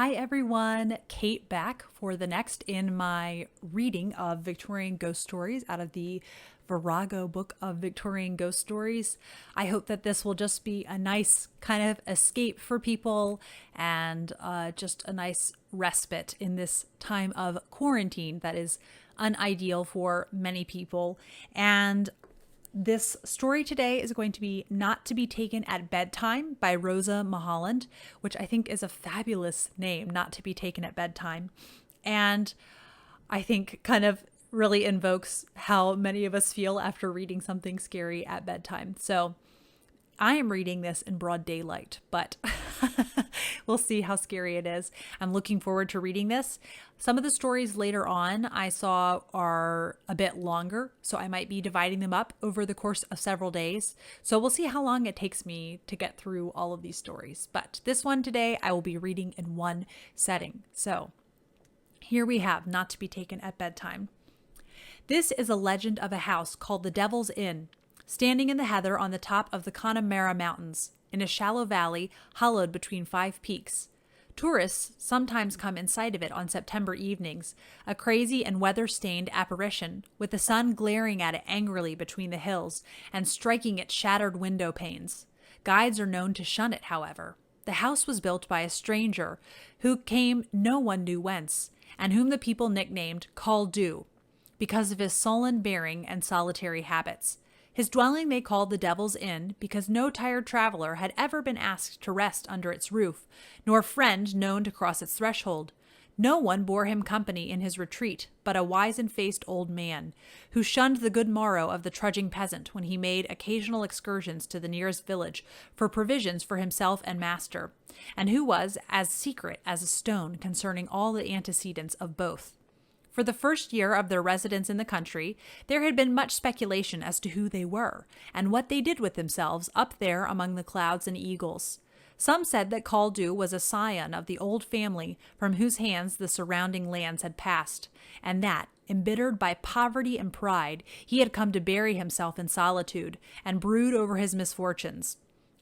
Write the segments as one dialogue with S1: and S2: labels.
S1: Hi everyone, Kate back for the next in my reading of Victorian ghost stories out of the Virago book of Victorian ghost stories. I hope that this will just be a nice kind of escape for people and just a nice respite in this time of quarantine that is unideal for many people. And this story today is going to be Not to be Taken at Bedtime by Rosa Mulholland, which I think is a fabulous name, Not to be Taken at Bedtime. And I think kind of really invokes how many of us feel after reading something scary at bedtime. So I am reading this in broad daylight, but we'll see how scary it is. I'm looking forward to reading this. Some of the stories later on I saw are a bit longer, so I might be dividing them up over the course of several days. So we'll see how long it takes me to get through all of these stories. But this one today, I will be reading in one setting. So here we have Not to be Taken at Bedtime. This is a legend of a house called the Devil's Inn, standing in the heather on the top of the Connemara Mountains, in a shallow valley hollowed between 5 peaks. Tourists sometimes come in sight of it on September evenings, a crazy and weather-stained apparition, with the sun glaring at it angrily between the hills and striking its shattered window panes. Guides are known to shun it, however. The house was built by a stranger who came no one knew whence, and whom the people nicknamed Call Do, because of his sullen bearing and solitary habits. His dwelling they called the Devil's Inn because no tired traveler had ever been asked to rest under its roof, nor friend known to cross its threshold. No one bore him company in his retreat but a wizen-faced old man, who shunned the good morrow of the trudging peasant when he made occasional excursions to the nearest village for provisions for himself and master, and who was as secret as a stone concerning all the antecedents of both. For the first year of their residence in the country, there had been much speculation as to who they were, and what they did with themselves up there among the clouds and eagles. Some said that Caldew was a scion of the old family from whose hands the surrounding lands had passed, and that, embittered by poverty and pride, he had come to bury himself in solitude, and brood over his misfortunes.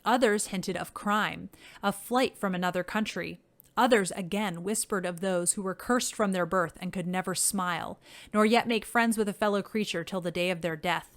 S1: Others hinted of crime, of flight from another country. Others again whispered of those who were cursed from their birth and could never smile, nor yet make friends with a fellow creature till the day of their death.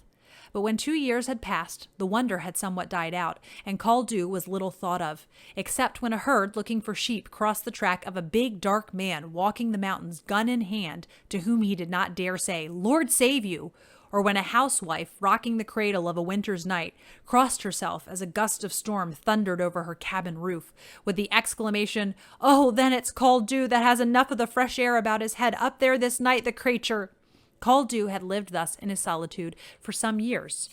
S1: But when 2 years had passed, the wonder had somewhat died out, and Caldew was little thought of, except when a herd looking for sheep crossed the track of a big dark man walking the mountains, gun in hand, to whom he did not dare say, "Lord save you!" or when a housewife, rocking the cradle of a winter's night, crossed herself as a gust of storm thundered over her cabin roof, with the exclamation, "Oh, then it's Caldew that has enough of the fresh air about his head up there this night, the creature!" Caldew had lived thus in his solitude for some years,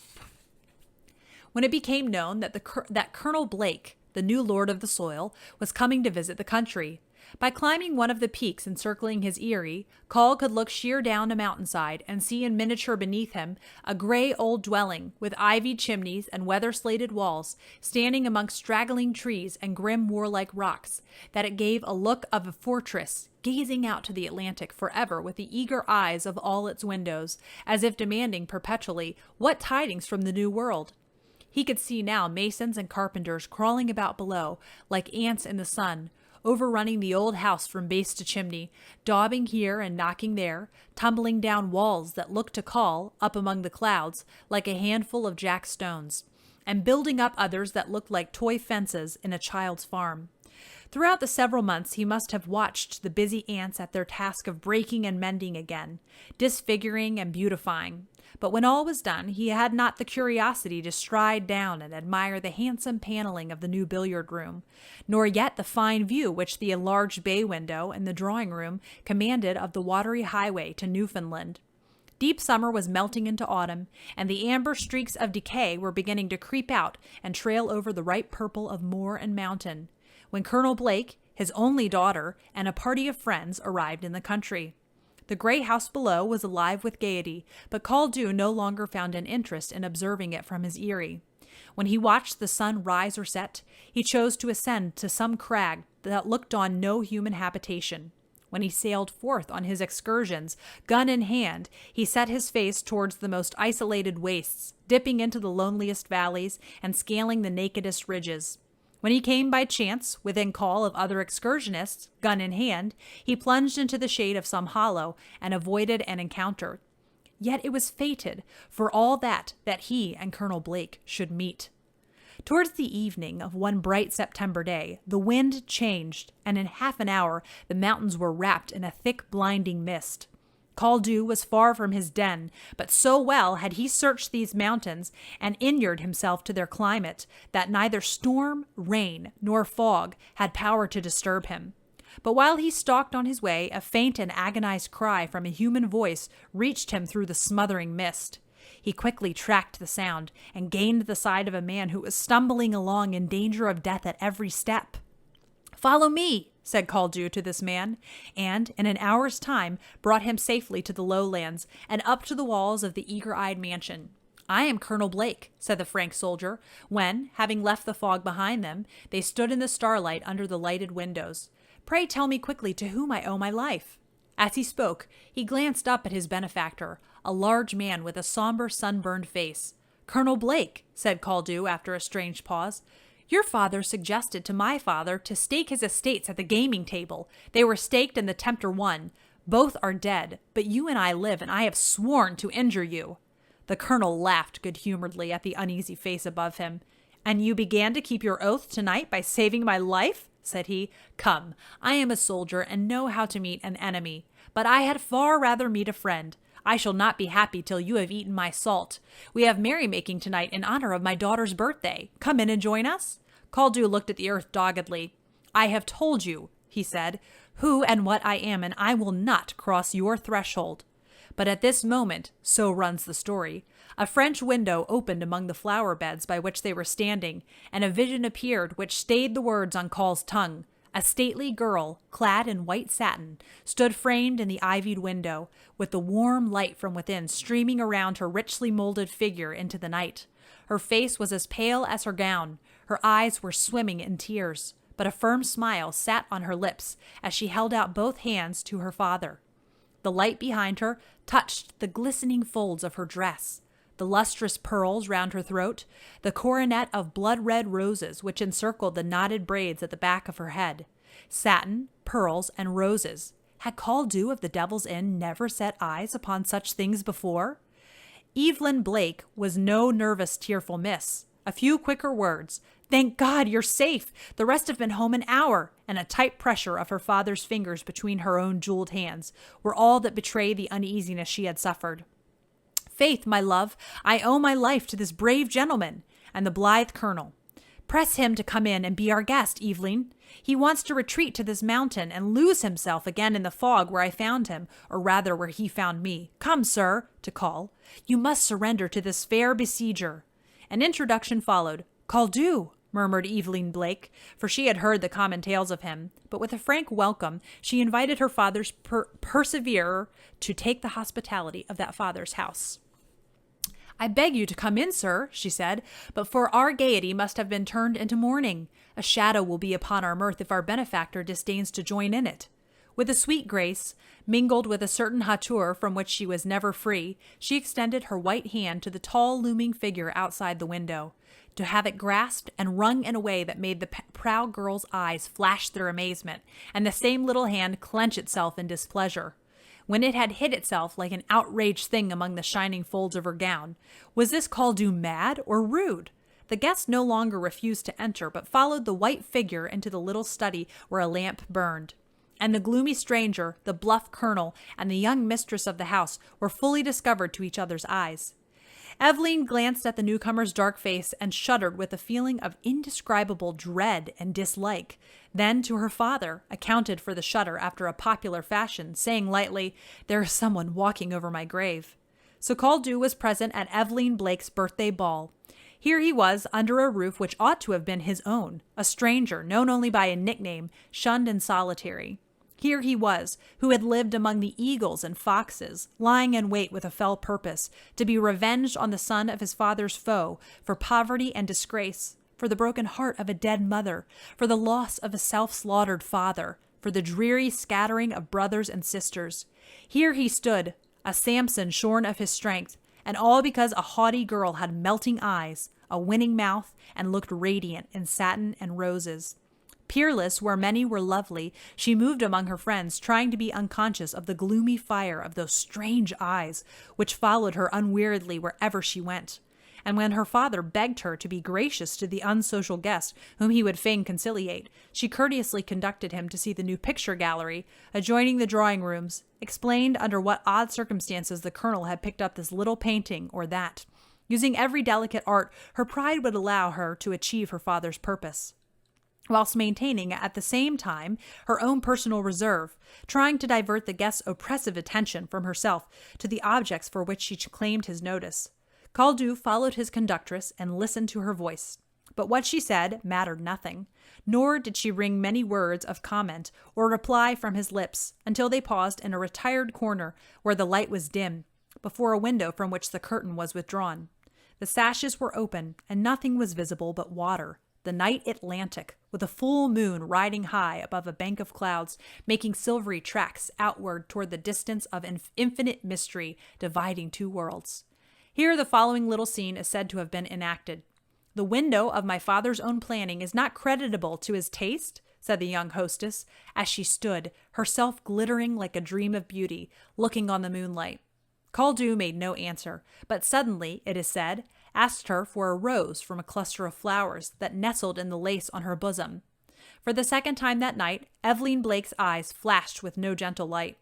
S1: when it became known that Colonel Blake, the new lord of the soil, was coming to visit the country. By climbing one of the peaks encircling his eyrie, Call could look sheer down a mountainside and see in miniature beneath him a gray old dwelling with ivied chimneys and weather-slated walls, standing among straggling trees and grim warlike rocks, that it gave a look of a fortress, gazing out to the Atlantic forever with the eager eyes of all its windows, as if demanding perpetually, what tidings from the New World? He could see now masons and carpenters crawling about below, like ants in the sun, overrunning the old house from base to chimney, daubing here and knocking there, tumbling down walls that looked to Call, up among the clouds, like a handful of jack stones, and building up others that looked like toy fences in a child's farm. Throughout the several months he must have watched the busy ants at their task of breaking and mending again, disfiguring and beautifying. But when all was done, he had not the curiosity to stride down and admire the handsome paneling of the new billiard room, nor yet the fine view which the enlarged bay window in the drawing room commanded of the watery highway to Newfoundland. Deep summer was melting into autumn, and the amber streaks of decay were beginning to creep out and trail over the ripe purple of moor and mountain, when Colonel Blake, his only daughter, and a party of friends arrived in the country. The gray house below was alive with gaiety, but Caldew no longer found an interest in observing it from his eyrie. When he watched the sun rise or set, he chose to ascend to some crag that looked on no human habitation. When he sailed forth on his excursions, gun in hand, he set his face towards the most isolated wastes, dipping into the loneliest valleys and scaling the nakedest ridges. When he came by chance within call of other excursionists, gun in hand, he plunged into the shade of some hollow and avoided an encounter. Yet it was fated for all that he and Colonel Blake should meet. Towards the evening of one bright September day, the wind changed, and in half an hour the mountains were wrapped in a thick, blinding mist. Caldew was far from his den, but so well had he searched these mountains and inured himself to their climate that neither storm, rain, nor fog had power to disturb him. But while he stalked on his way, a faint and agonized cry from a human voice reached him through the smothering mist. He quickly tracked the sound and gained the side of a man who was stumbling along in danger of death at every step. "Follow me," said Caldew to this man, and in an hour's time brought him safely to the lowlands and up to the walls of the eager-eyed mansion. "I am Colonel Blake," said the frank soldier, when, having left the fog behind them, they stood in the starlight under the lighted windows. "Pray tell me quickly to whom I owe my life." As he spoke, he glanced up at his benefactor, a large man with a somber, sunburned face. "Colonel Blake," said Caldew after a strange pause, "your father suggested to my father to stake his estates at the gaming table. They were staked and the tempter won. Both are dead, but you and I live, and I have sworn to injure you." The colonel laughed good-humoredly at the uneasy face above him. "And you began to keep your oath tonight by saving my life?" said he. "Come, I am a soldier and know how to meet an enemy, but I had far rather meet a friend. I shall not be happy till you have eaten my salt. We have merrymaking tonight in honor of my daughter's birthday. Come in and join us." Caldew looked at the earth doggedly. "I have told you," he said, "who and what I am, and I will not cross your threshold." But at this moment, so runs the story, a French window opened among the flower beds by which they were standing, and a vision appeared which stayed the words on Call's tongue. A stately girl, clad in white satin, stood framed in the ivied window, with the warm light from within streaming around her richly molded figure into the night. Her face was as pale as her gown, her eyes were swimming in tears, but a firm smile sat on her lips as she held out both hands to her father. The light behind her touched the glistening folds of her dress, the lustrous pearls round her throat, the coronet of blood-red roses which encircled the knotted braids at the back of her head. Satin, pearls, and roses. Had Caldew of the Devil's Inn never set eyes upon such things before? Evelyn Blake was no nervous, tearful miss. A few quicker words, "Thank God, you're safe. The rest have been home an hour," and a tight pressure of her father's fingers between her own jeweled hands were all that betrayed the uneasiness she had suffered. "Faith, my love, I owe my life to this brave gentleman," and the blithe colonel. "Press him to come in and be our guest, Evelyn. He wants to retreat to this mountain and lose himself again in the fog where I found him, or rather where he found me. Come, sir," to Call. "You must surrender to this fair besieger." An introduction followed. "Caldew," murmured Evelyn Blake, for she had heard the common tales of him, but with a frank welcome she invited her father's perseverer to take the hospitality of that father's house. "I beg you to come in, sir," she said, "but for our gaiety must have been turned into mourning. A shadow will be upon our mirth if our benefactor disdains to join in it." With a sweet grace, mingled with a certain hauteur from which she was never free, she extended her white hand to the tall, looming figure outside the window, to have it grasped and wrung in a way that made the proud girl's eyes flash their amazement, and the same little hand clench itself in displeasure. When it had hid itself like an outraged thing among the shining folds of her gown, was this Caldew mad or rude? The guest no longer refused to enter, but followed the white figure into the little study where a lamp burned. And the gloomy stranger, the bluff colonel, and the young mistress of the house were fully discovered to each other's eyes. Evelyn glanced at the newcomer's dark face and shuddered with a feeling of indescribable dread and dislike. Then, to her father, accounted for the shudder after a popular fashion, saying lightly, "There is someone walking over my grave." So Caldew was present at Evelyn Blake's birthday ball. Here he was, under a roof which ought to have been his own, a stranger, known only by a nickname, shunned and solitary. Here he was, who had lived among the eagles and foxes, lying in wait with a fell purpose, to be revenged on the son of his father's foe, for poverty and disgrace, for the broken heart of a dead mother, for the loss of a self-slaughtered father, for the dreary scattering of brothers and sisters. Here he stood, a Samson shorn of his strength, and all because a haughty girl had melting eyes, a winning mouth, and looked radiant in satin and roses. Peerless where many were lovely, she moved among her friends, trying to be unconscious of the gloomy fire of those strange eyes which followed her unweariedly wherever she went. And when her father begged her to be gracious to the unsocial guest whom he would fain conciliate, she courteously conducted him to see the new picture gallery adjoining the drawing rooms, explained under what odd circumstances the colonel had picked up this little painting or that. Using every delicate art her pride would allow her to achieve her father's purpose, whilst maintaining at the same time her own personal reserve, trying to divert the guest's oppressive attention from herself to the objects for which she claimed his notice. Caldew followed his conductress and listened to her voice, but what she said mattered nothing, nor did she wring many words of comment or reply from his lips until they paused in a retired corner where the light was dim, before a window from which the curtain was withdrawn. The sashes were open, and nothing was visible but water, the night Atlantic, with a full moon riding high above a bank of clouds, making silvery tracks outward toward the distance of infinite mystery dividing two worlds. Here the following little scene is said to have been enacted. "The window of my father's own planning is not creditable to his taste," said the young hostess, as she stood, herself glittering like a dream of beauty, looking on the moonlight. Caldew made no answer, but suddenly, it is said, asked her for a rose from a cluster of flowers that nestled in the lace on her bosom. For the second time that night, Evelyn Blake's eyes flashed with no gentle light.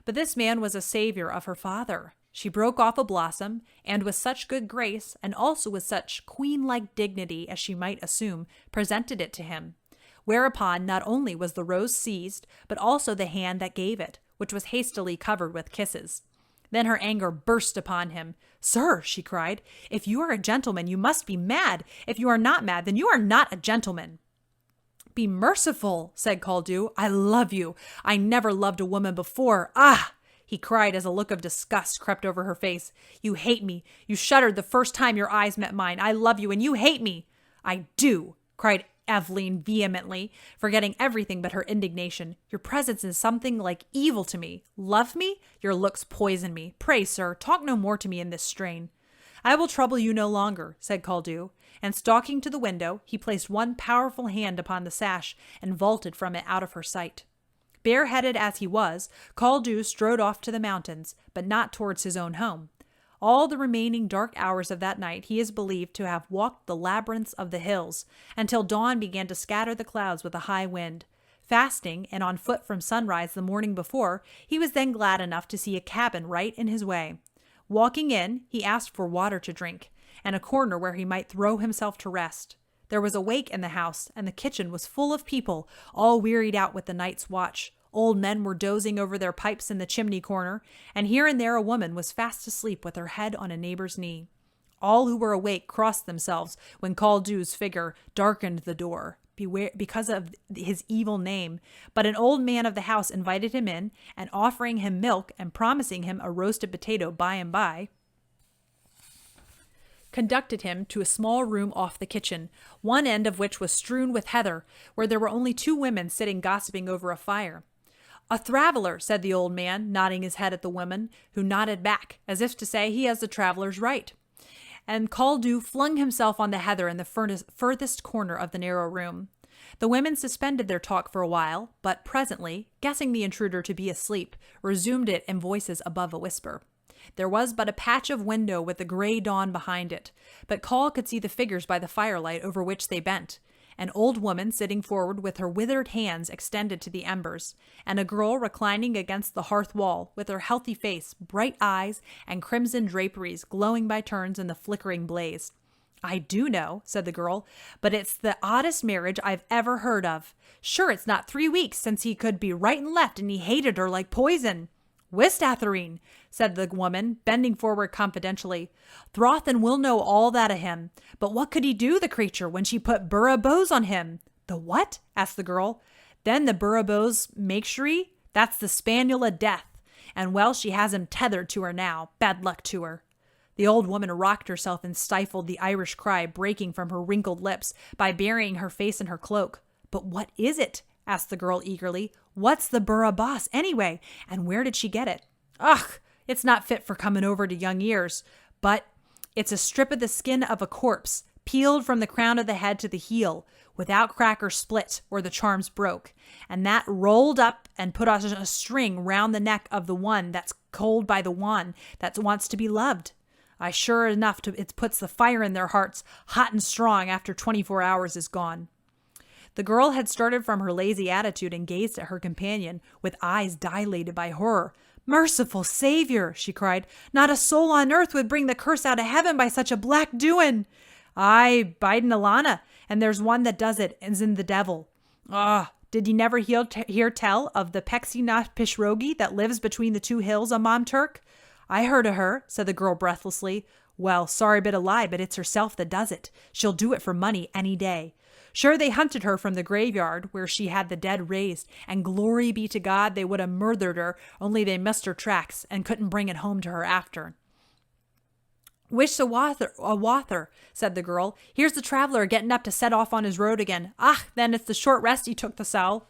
S1: But this man was a savior of her father. She broke off a blossom, and with such good grace, and also with such queen-like dignity as she might assume, presented it to him. Whereupon not only was the rose seized, but also the hand that gave it, which was hastily covered with kisses. Then her anger burst upon him. "Sir," she cried, "if you are a gentleman, you must be mad. If you are not mad, then you are not a gentleman." "Be merciful," said Caldew. "I love you. I never loved a woman before. Ah!" he cried as a look of disgust crept over her face. "You hate me. You shuddered the first time your eyes met mine. I love you, and you hate me." "I do," cried Evelyn vehemently, forgetting everything but her indignation. "Your presence is something like evil to me. Love me? Your looks poison me. Pray, sir, talk no more to me in this strain." "I will trouble you no longer," said Caldew, and stalking to the window, he placed one powerful hand upon the sash and vaulted from it out of her sight. Bareheaded as he was, Caldew strode off to the mountains, but not towards his own home. All the remaining dark hours of that night he is believed to have walked the labyrinths of the hills, until dawn began to scatter the clouds with a high wind. Fasting, and on foot from sunrise the morning before, he was then glad enough to see a cabin right in his way. Walking in, he asked for water to drink, and a corner where he might throw himself to rest. There was a wake in the house, and the kitchen was full of people, all wearied out with the night's watch. Old men were dozing over their pipes in the chimney corner, and here and there a woman was fast asleep with her head on a neighbor's knee. All who were awake crossed themselves when Caldew's figure darkened the door, because of his evil name. But an old man of the house invited him in, and offering him milk and promising him a roasted potato by and by, conducted him to a small room off the kitchen, one end of which was strewn with heather, where there were only two women sitting gossiping over a fire. "A traveler," said the old man, nodding his head at the woman, who nodded back, as if to say he has the traveler's right. And Caldew flung himself on the heather in the furthest corner of the narrow room. The women suspended their talk for a while, but presently, guessing the intruder to be asleep, resumed it in voices above a whisper. There was but a patch of window with the gray dawn behind it, but Cal could see the figures by the firelight over which they bent. An old woman sitting forward with her withered hands extended to the embers, and a girl reclining against the hearth wall with her healthy face, bright eyes, and crimson draperies glowing by turns in the flickering blaze. "I do know," said the girl, "but it's the oddest marriage I've ever heard of. Sure, it's not 3 weeks since he could be right and left, and he hated her like poison." "Whist, Atherine," said the woman, bending forward confidentially. "Throthan will know all that of him. But what could he do, the creature, when she put Burrabose on him?" "The what?" asked the girl. "Then the Burrabose makeshree. That's the spaniel of death. And well, she has him tethered to her now. Bad luck to her." The old woman rocked herself and stifled the Irish cry breaking from her wrinkled lips by burying her face in her cloak. "But what is it?" asked the girl eagerly. "What's the Burrabos, anyway? And where did she get it?" "Ugh, it's not fit for coming over to young ears, but it's a strip of the skin of a corpse, peeled from the crown of the head to the heel, without crack or split where the charms broke, and that rolled up and put a string round the neck of the one that's cold by the one that wants to be loved. Sure enough, it puts the fire in their hearts hot and strong after 24 hours is gone. The girl had started from her lazy attitude and gazed at her companion with eyes dilated by horror. "Merciful Savior," she cried, "not a soul on earth would bring the curse out of heaven by such a black doin'." "Aye, bidin' Alana, and there's one that does it, and's in the devil." Did ye never hear tell of the Peksy na Pishrogi that lives between the two hills on Mom Turk?" "I heard of her," said the girl breathlessly. "Well, sorry bit of lie, but it's herself that does it. She'll do it for money any day. Sure, they hunted her from the graveyard where she had the dead raised, and glory be to God they would have murdered her, only they missed her tracks and couldn't bring it home to her after." "Wish a wather," said the girl. "Here's the traveller getting up to set off on his road again. Then it's the short rest he took the sow."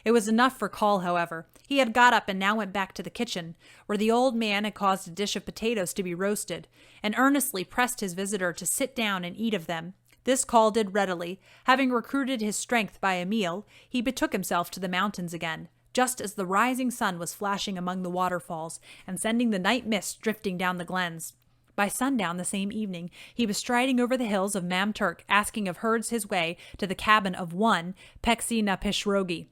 S1: It was enough for Coll, however. He had got up and now went back to the kitchen, where the old man had caused a dish of potatoes to be roasted, and earnestly pressed his visitor to sit down and eat of them. This Coll did readily. Having recruited his strength by a meal, he betook himself to the mountains again, just as the rising sun was flashing among the waterfalls and sending the night mist drifting down the glens. By sundown the same evening, he was striding over the hills of Mam Turk, asking of herds his way to the cabin of one Peksy na Pishrogi.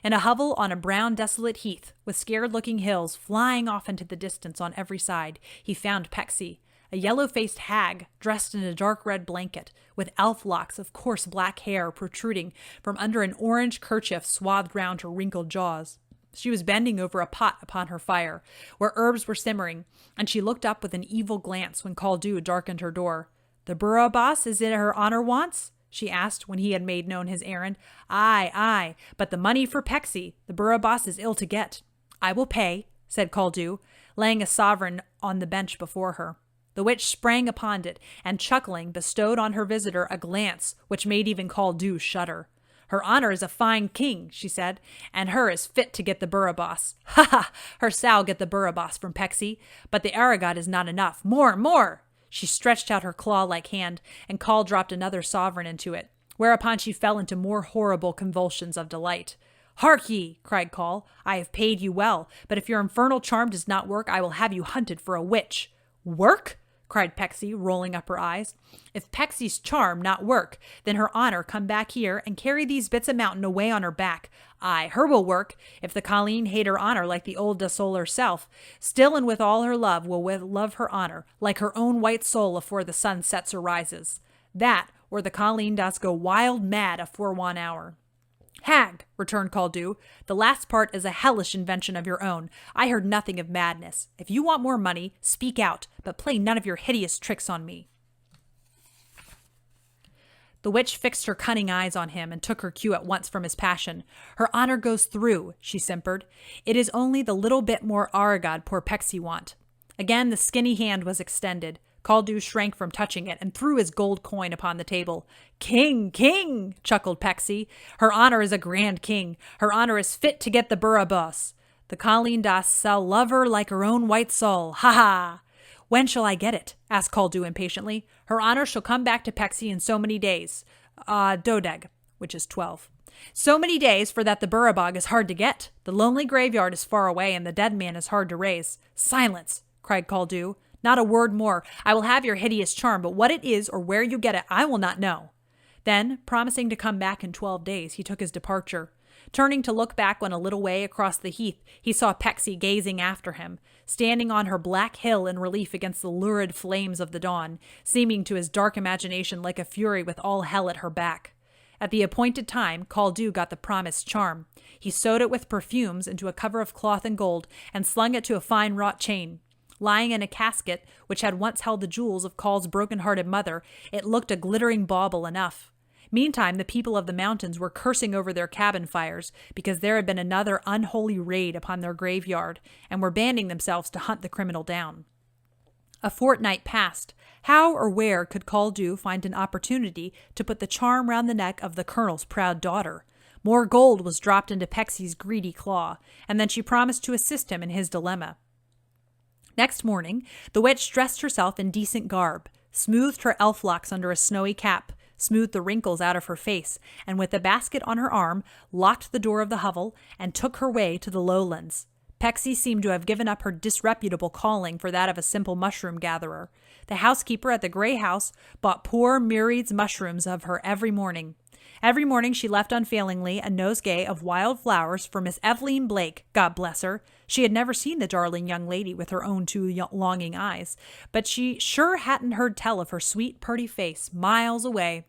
S1: In a hovel on a brown, desolate heath, with scared-looking hills flying off into the distance on every side, he found Peksy, a yellow-faced hag dressed in a dark red blanket, with elf locks of coarse black hair protruding from under an orange kerchief swathed round her wrinkled jaws. She was bending over a pot upon her fire, where herbs were simmering, and she looked up with an evil glance when Caldew darkened her door. "The burra boss is it her honor wants?" she asked when he had made known his errand. Aye, but the money for Peksy. The burra boss is ill to get." "I will pay," said Caldew, laying a sovereign on the bench before her. The witch sprang upon it, and chuckling, bestowed on her visitor a glance which made even Caldew shudder. "Her honor is a fine king," she said, "and her is fit to get the burra boss. Ha! Her sow get the burra boss from Peksy, but the Aragot is not enough. More! She stretched out her claw-like hand, and Coll dropped another sovereign into it, whereupon she fell into more horrible convulsions of delight. "Hark ye," cried Coll, "I have paid you well, but if your infernal charm does not work, I will have you hunted for a witch." "Work?" cried Peksy, rolling up her eyes. "If Peksy's charm not work, then her honor come back here and carry these bits of mountain away on her back. Aye, her will work, if the colleen hate her honor like the old da soul herself. Still and with all her love will love her honor, like her own white soul afore the sun sets or rises. That, or the colleen does go wild mad afore 1 hour." "Hag," returned Caldew, "the last part is a hellish invention of your own. I heard nothing of madness. If you want more money, speak out, but play none of your hideous tricks on me." The witch fixed her cunning eyes on him and took her cue at once from his passion. "Her honor goes through," she simpered. "It is only the little bit more Aragod poor Peksy want." Again the skinny hand was extended. Caldew shrank from touching it and threw his gold coin upon the table. King, chuckled Peksy. "Her honor is a grand king. Her honor is fit to get the burra boss. The colleen das shall love her like her own white soul. Ha! "When shall I get it?" asked Caldew impatiently. "Her honor shall come back to Peksy in so many days. Dodeg, which is 12. So many days, for that the burrabog is hard to get. The lonely graveyard is far away, and the dead man is hard to raise." "Silence!" cried Caldew. "Not a word more. I will have your hideous charm, but what it is or where you get it, I will not know." Then, promising to come back in 12 days, he took his departure. Turning to look back on a little way across the heath, he saw Peksy gazing after him, standing on her black hill in relief against the lurid flames of the dawn, seeming to his dark imagination like a fury with all hell at her back. At the appointed time, Caldew got the promised charm. He sewed it with perfumes into a cover of cloth and gold, and slung it to a fine wrought chain. Lying in a casket which had once held the jewels of Coll's broken-hearted mother, it looked a glittering bauble enough. Meantime, the people of the mountains were cursing over their cabin fires because there had been another unholy raid upon their graveyard, and were banding themselves to hunt the criminal down. A fortnight passed. How or where could Caldew find an opportunity to put the charm round the neck of the colonel's proud daughter? More gold was dropped into Peksy's greedy claw, and then she promised to assist him in his dilemma. Next morning, the witch dressed herself in decent garb, smoothed her elf locks under a snowy cap, smoothed the wrinkles out of her face, and with the basket on her arm, locked the door of the hovel and took her way to the lowlands. Pecksy seemed to have given up her disreputable calling for that of a simple mushroom gatherer. The housekeeper at the Grey House bought poor Muriel's mushrooms of her every morning. Every morning she left unfailingly a nosegay of wild flowers for Miss Eveline Blake, God bless her. She had never seen the darling young lady with her own two longing eyes, but she sure hadn't heard tell of her sweet, purty face miles away.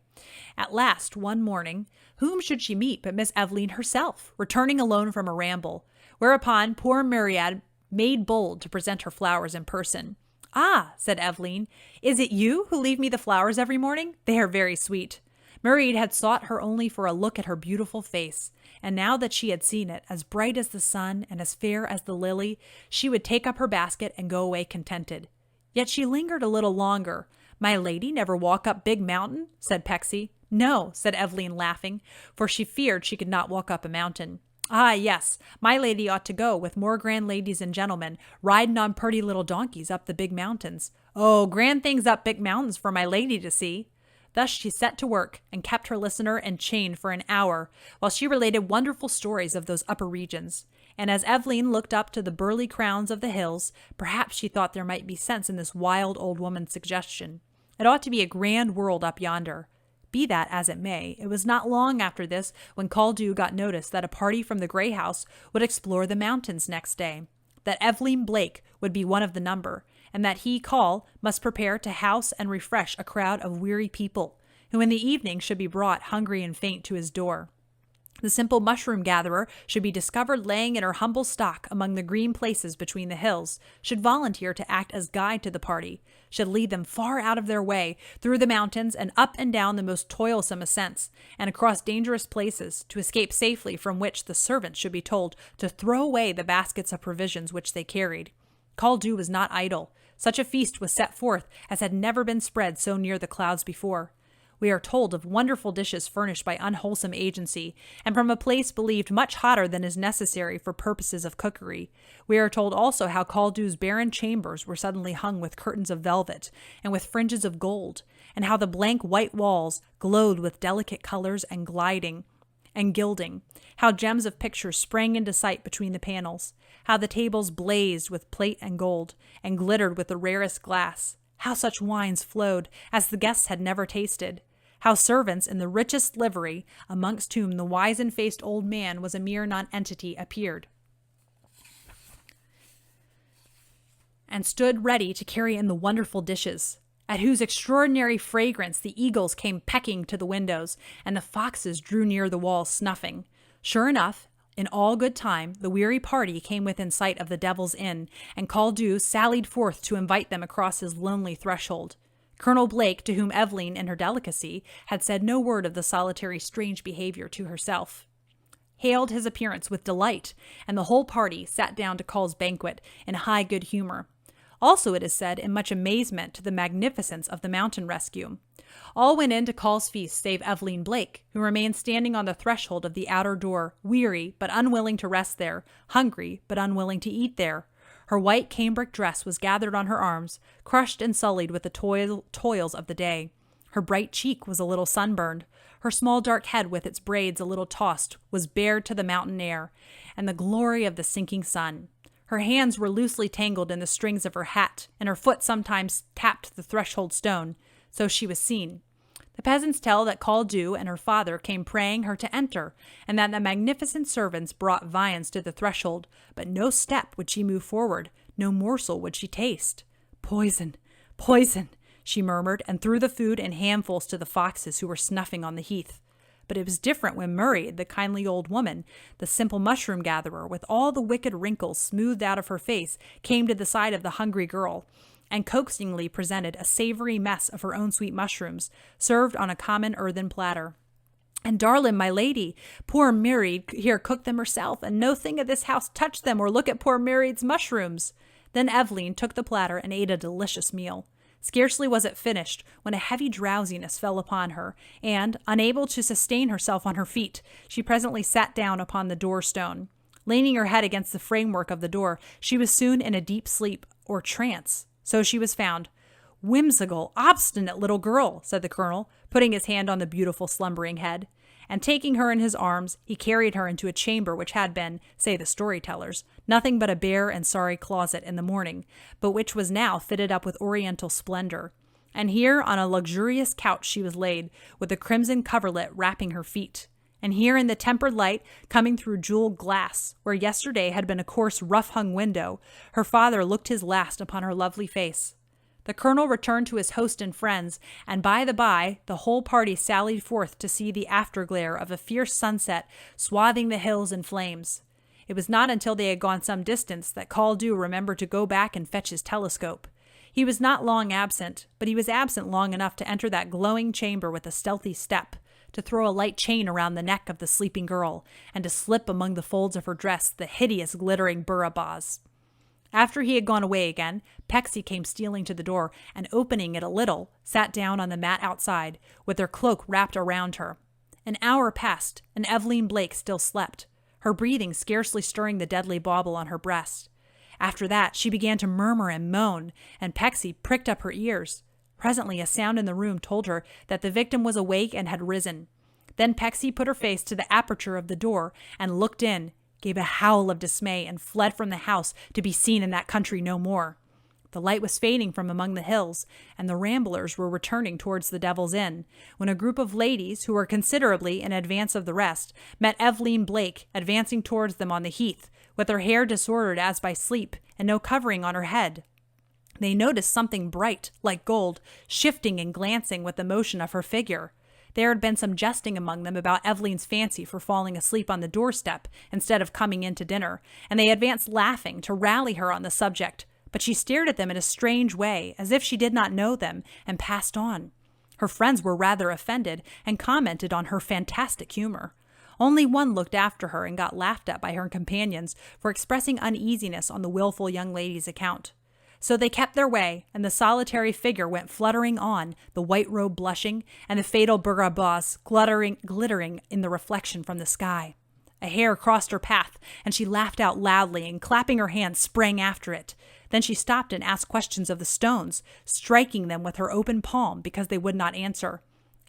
S1: At last, one morning, whom should she meet but Miss Eveline herself, returning alone from a ramble, whereupon poor Myriad made bold to present her flowers in person. "Ah," said Eveline, "is it you who leave me the flowers every morning? They are very sweet." Myriad had sought her only for a look at her beautiful face, and now that she had seen it, as bright as the sun and as fair as the lily, she would take up her basket and go away contented. Yet she lingered a little longer. "My lady never walk up big mountain?" said Pecksy. "No," said Eveline, laughing, for she feared she could not walk up a mountain. "Ah, yes, my lady ought to go with more grand ladies and gentlemen, riding on purty little donkeys up the big mountains. Oh, grand things up big mountains for my lady to see." Thus she set to work and kept her listener enchained for an hour, while she related wonderful stories of those upper regions. And as Eveline looked up to the burly crowns of the hills, perhaps she thought there might be sense in this wild old woman's suggestion. It ought to be a grand world up yonder. Be that as it may, it was not long after this when Caldew got notice that a party from the Grey House would explore the mountains next day, that Eveline Blake would be one of the number, and that he, Call, must prepare to house and refresh a crowd of weary people, who in the evening should be brought hungry and faint to his door. The simple mushroom gatherer should be discovered laying in her humble stock among the green places between the hills, should volunteer to act as guide to the party, should lead them far out of their way, through the mountains and up and down the most toilsome ascents, and across dangerous places, to escape safely from which the servants should be told to throw away the baskets of provisions which they carried. Caldew was not idle. Such a feast was set forth as had never been spread so near the clouds before. We are told of wonderful dishes furnished by unwholesome agency, and from a place believed much hotter than is necessary for purposes of cookery. We are told also how Caldew's barren chambers were suddenly hung with curtains of velvet and with fringes of gold, and how the blank white walls glowed with delicate colors and gilding, how gems of pictures sprang into sight between the panels, how the tables blazed with plate and gold, and glittered with the rarest glass, how such wines flowed as the guests had never tasted, how servants in the richest livery, amongst whom the wizen-faced old man was a mere nonentity, appeared, and stood ready to carry in the wonderful dishes, at whose extraordinary fragrance the eagles came pecking to the windows, and the foxes drew near the walls snuffing. Sure enough, in all good time, the weary party came within sight of the Devil's Inn, and Caldew sallied forth to invite them across his lonely threshold. Colonel Blake, to whom Eveline, in her delicacy, had said no word of the solitary's strange behavior to herself, hailed his appearance with delight, and the whole party sat down to Call's banquet in high good humor. Also, it is said, in much amazement to the magnificence of the mountain rescue. All went in to Call's feast save Eveline Blake, who remained standing on the threshold of the outer door, weary but unwilling to rest there, hungry but unwilling to eat there. Her white cambric dress was gathered on her arms, crushed and sullied with the toils of the day. Her bright cheek was a little sunburned. Her small dark head with its braids a little tossed was bared to the mountain air and the glory of the sinking sun. Her hands were loosely tangled in the strings of her hat, and her foot sometimes tapped the threshold stone, so she was seen. The peasants tell that Caldew and her father came praying her to enter, and that the magnificent servants brought viands to the threshold, but no step would she move forward, no morsel would she taste. "Poison, poison," she murmured, and threw the food in handfuls to the foxes who were snuffing on the heath. But it was different when Murray, the kindly old woman, the simple mushroom gatherer, with all the wicked wrinkles smoothed out of her face, came to the side of the hungry girl, and coaxingly presented a savory mess of her own sweet mushrooms, served on a common earthen platter. "And darling, my lady, poor Mary here cooked them herself, and no thing of this house touched them or look at poor Mary's mushrooms." Then Eveline took the platter and ate a delicious meal. Scarcely was it finished when a heavy drowsiness fell upon her, and, unable to sustain herself on her feet, she presently sat down upon the door-stone. Leaning her head against the framework of the door, she was soon in a deep sleep, or trance. So she was found. Whimsical, obstinate little girl, said the colonel, putting his hand on the beautiful slumbering head. And taking her in his arms, he carried her into a chamber which had been, say the storytellers, nothing but a bare and sorry closet in the morning, but which was now fitted up with oriental splendor. And here on a luxurious couch she was laid, with a crimson coverlet wrapping her feet. And here in the tempered light, coming through jeweled glass, where yesterday had been a coarse rough-hung window, her father looked his last upon her lovely face. The colonel returned to his host and friends, and by the by, the whole party sallied forth to see the afterglare of a fierce sunset swathing the hills in flames. It was not until they had gone some distance that Caldew remembered to go back and fetch his telescope. He was not long absent, but he was absent long enough to enter that glowing chamber with a stealthy step, to throw a light chain around the neck of the sleeping girl, and to slip among the folds of her dress the hideous glittering burabahs. After he had gone away again, Pexy came stealing to the door, and opening it a little, sat down on the mat outside, with her cloak wrapped around her. An hour passed, and Eveline Blake still slept, her breathing scarcely stirring the deadly bauble on her breast. After that, she began to murmur and moan, and Pexy pricked up her ears. Presently, a sound in the room told her that the victim was awake and had risen. Then Pexy put her face to the aperture of the door and looked in, gave a howl of dismay, and fled from the house to be seen in that country no more. The light was fading from among the hills, and the ramblers were returning towards the Devil's Inn, when a group of ladies, who were considerably in advance of the rest, met Eveline Blake advancing towards them on the heath, with her hair disordered as by sleep, and no covering on her head. They noticed something bright, like gold, shifting and glancing with the motion of her figure. There had been some jesting among them about Eveline's fancy for falling asleep on the doorstep instead of coming in to dinner, and they advanced laughing to rally her on the subject, but she stared at them in a strange way, as if she did not know them, and passed on. Her friends were rather offended, and commented on her fantastic humor. Only one looked after her and got laughed at by her companions for expressing uneasiness on the willful young lady's account. So they kept their way, and the solitary figure went fluttering on, the white robe blushing, and the fatal burabahs glittering in the reflection from the sky. A hare crossed her path, and she laughed out loudly, and clapping her hands sprang after it. Then she stopped and asked questions of the stones, striking them with her open palm because they would not answer.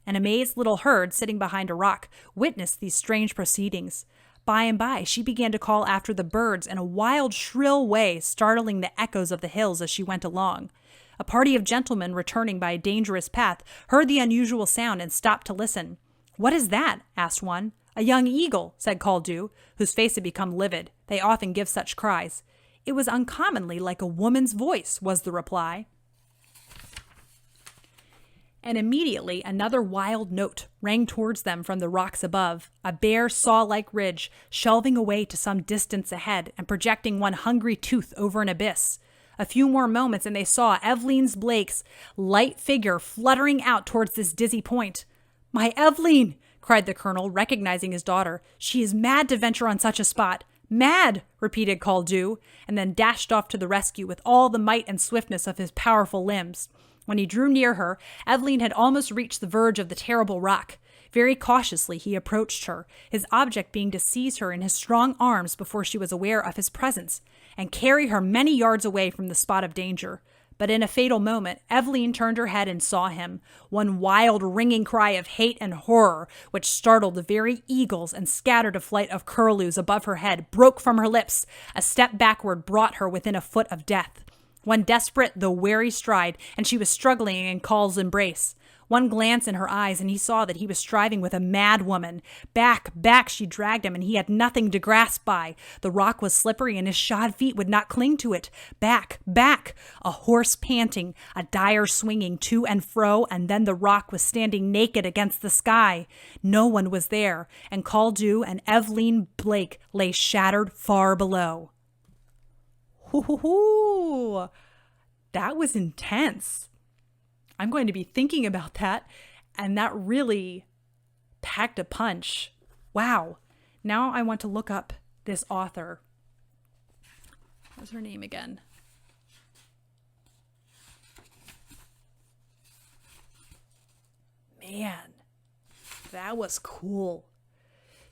S1: An amazed little herd sitting behind a rock witnessed these strange proceedings. By and by, she began to call after the birds in a wild, shrill way, startling the echoes of the hills as she went along. A party of gentlemen returning by a dangerous path heard the unusual sound and stopped to listen. "What is that?" asked one. "A young eagle," said Caldew, whose face had become livid. They often give such cries. "It was uncommonly like a woman's voice," was the reply. And immediately another wild note rang towards them from the rocks above, a bare saw-like ridge shelving away to some distance ahead and projecting one hungry tooth over an abyss. A few more moments and they saw Eveline Blake's light figure fluttering out towards this dizzy point. "My Eveline!" cried the colonel, recognizing his daughter. "She is mad to venture on such a spot." "Mad!" repeated Caldew, and then dashed off to the rescue with all the might and swiftness of his powerful limbs. When he drew near her, Eveline had almost reached the verge of the terrible rock. Very cautiously he approached her, his object being to seize her in his strong arms before she was aware of his presence, and carry her many yards away from the spot of danger. But in a fatal moment, Eveline turned her head and saw him. One wild, ringing cry of hate and horror, which startled the very eagles and scattered a flight of curlews above her head, broke from her lips. A step backward brought her within a foot of death. One desperate though wary stride, and she was struggling in Call's embrace. One glance in her eyes, and he saw that he was striving with a mad woman. Back, back she dragged him, and he had nothing to grasp by. The rock was slippery, and his shod feet would not cling to it. Back, back! A horse panting, a dyer swinging to and fro, and then the rock was standing naked against the sky. No one was there, and Caldew and Eveline Blake lay shattered far below. Hoo-hoo-hoo! That was intense. I'm going to be thinking about that, and that really packed a punch. Wow. Now I want to look up this author. What's her name again? Man, that was cool.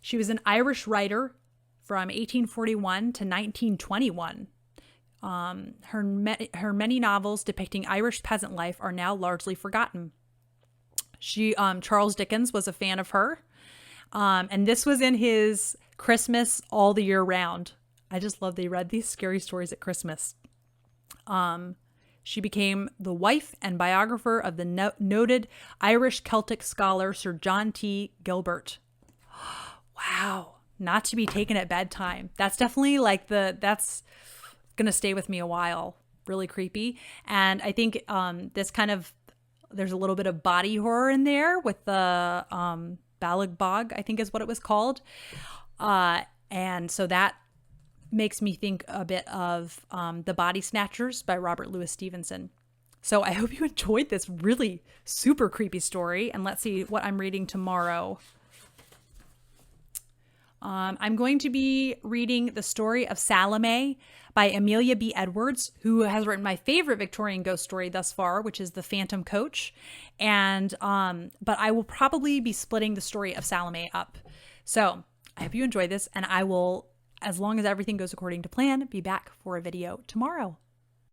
S1: She was an Irish writer from 1841 to 1921. Her many novels depicting Irish peasant life are now largely forgotten. Charles Dickens was a fan of her. And this was in his Christmas all the year round. I just love they read these scary stories at Christmas. She became the wife and biographer of the noted Irish Celtic scholar Sir John T. Gilbert. Wow. Not to be taken at bedtime. That's definitely like that's going to stay with me a while. Really creepy. And I think this kind of, there's a little bit of body horror in there with the Balag Bog, I think is what it was called. And so that makes me think a bit of The Body Snatchers by Robert Louis Stevenson. So I hope you enjoyed this really super creepy story. And let's see what I'm reading tomorrow. I'm going to be reading The Story of Salome by Amelia B. Edwards, who has written my favorite Victorian ghost story thus far, which is The Phantom Coach. And but I will probably be splitting the story of Salome up. So I hope you enjoy this, and I will, as long as everything goes according to plan, be back for a video tomorrow.